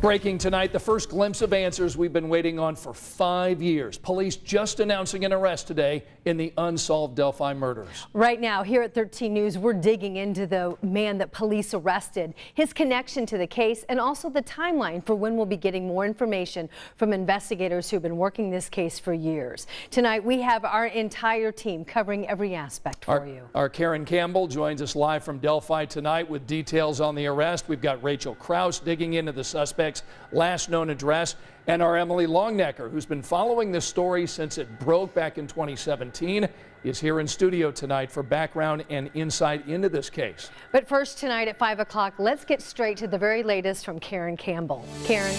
Breaking tonight, the first glimpse of answers we've been waiting on for 5 years. Police just announcing an arrest today in the unsolved Delphi murders. Right now, here at 13 News, we're digging into the man that police arrested, his connection to the case, and also the timeline for when we'll be getting more information from investigators who've been working this case for years. Tonight, we have our entire team covering every aspect for you. Our Karen Campbell joins us live from Delphi tonight with details on the arrest. We've got Rachel Krause digging into the suspect's last known address, and our Emily Longnecker, who's been following this story since it broke back in 2017, is here in studio tonight for background and insight into this case. But first tonight at 5 o'clock, let's get straight to the very latest from Karen Campbell. Karen.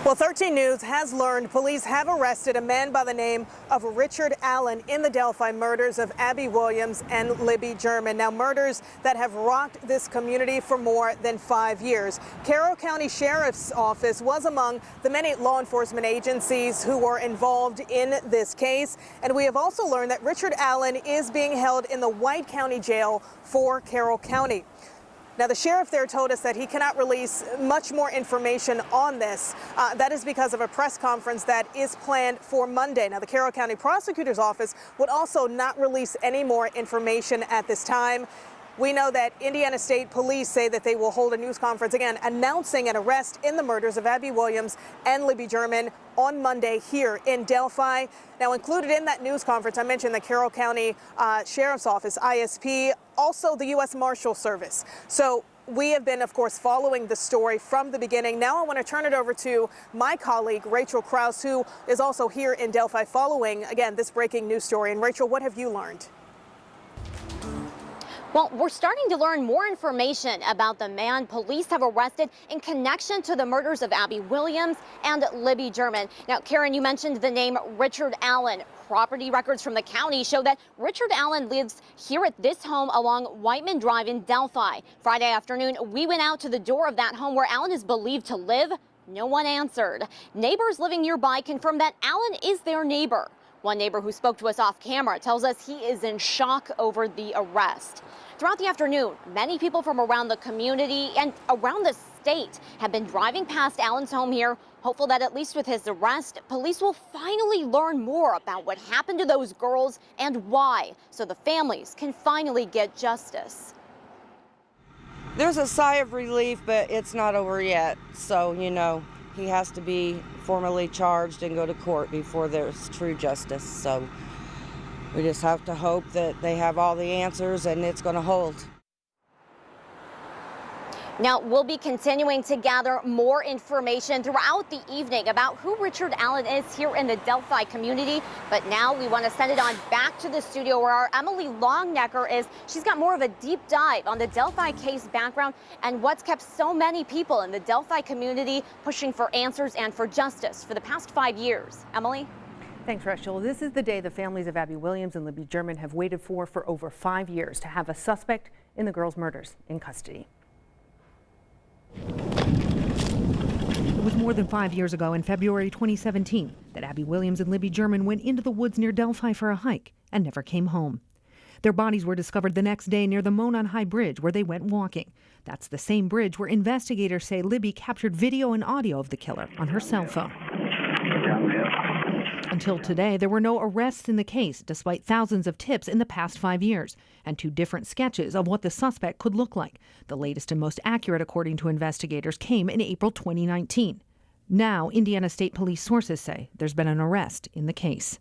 Well, 13 News has learned police have arrested a man by the name of Richard Allen in the Delphi murders of Abby Williams and Libby German. Now, murders that have rocked this community for more than 5 years. Carroll County Sheriff's Office was among the many law enforcement agencies who were involved in this case. And we have also learned that Richard Allen is being held in the White County Jail for Carroll County. Now, the sheriff there told us that he cannot release much more information on this. That is because of a press conference that is planned for Monday. Now, the Carroll County Prosecutor's Office would also not release any more information at this time. We know that Indiana State Police say that they will hold a news conference again announcing an arrest in the murders of Abby Williams and Libby German on Monday here in Delphi. Now, included in that news conference, I mentioned the Carroll County Sheriff's Office, ISP, also the U.S. Marshal Service. So we have been, of course, following the story from the beginning. Now I want to turn it over to my colleague, Rachel Krause, who is also here in Delphi following, again, this breaking news story. And Rachel, what have you learned? Well, we're starting to learn more information about the man police have arrested in connection to the murders of Abby Williams and Libby German. Now, Karen, you mentioned the name Richard Allen. Property records from the county show that Richard Allen lives here at this home along Whiteman Drive in Delphi. Friday afternoon, we went out to the door of that home where Allen is believed to live. No one answered. Neighbors living nearby confirmed that Allen is their neighbor. One neighbor who spoke to us off camera tells us he is in shock over the arrest. Throughout the afternoon, many people from around the community and around the state have been driving past Allen's home here, hopeful that at least with his arrest, police will finally learn more about what happened to those girls and why, so the families can finally get justice. There's a sigh of relief, but it's not over yet. So, you know, he has to be formally charged and go to court before there's true justice. So we just have to hope that they have all the answers and it's going to hold. Now, we'll be continuing to gather more information throughout the evening about who Richard Allen is here in the Delphi community. But now we want to send it on back to the studio where our Emily Longnecker is. She's got more of a deep dive on the Delphi case background and what's kept so many people in the Delphi community pushing for answers and for justice for the past 5 years. Emily? Thanks, Rachel. This is the day the families of Abby Williams and Libby German have waited for over 5 years to have a suspect in the girls' murders in custody. It was more than 5 years ago in February 2017 that Abby Williams and Libby German went into the woods near Delphi for a hike and never came home. Their bodies were discovered the next day near the Monon High Bridge where they went walking. That's the same bridge where investigators say Libby captured video and audio of the killer on her cell phone. Until today, there were no arrests in the case, despite thousands of tips in the past 5 years, and 2 different sketches of what the suspect could look like. The latest and most accurate, according to investigators, came in April 2019. Now, Indiana State Police sources say there's been an arrest in the case.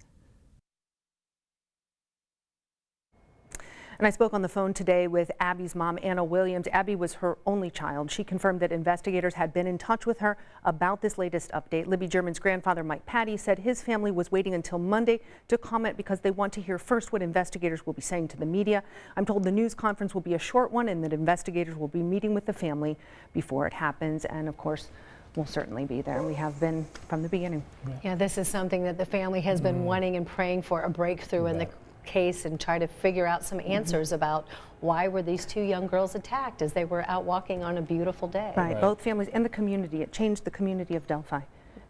And I spoke on the phone today with Abby's mom, Anna Williams. Abby was her only child. She confirmed that investigators had been in touch with her about this latest update. Libby German's grandfather, Mike Patty, said his family was waiting until Monday to comment because they want to hear first what investigators will be saying to the media. I'm told the news conference will be a short one and that investigators will be meeting with the family before it happens. And of course, we'll certainly be there. We have been from the beginning. Yeah, this is something that the family has been wanting and praying for, a breakthrough in the case and try to figure out some answers about why were these 2 young girls attacked as they were out walking on a beautiful day. Right, both families and the community. It changed the community of Delphi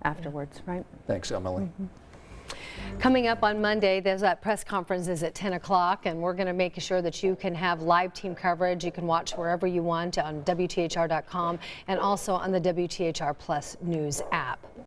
afterwards, right? Thanks, Emily. Coming up on Monday, there's that press conference is at 10 o'clock, and we're going to make sure that you can have live team coverage. You can watch wherever you want on WTHR.com and also on the WTHR Plus News app.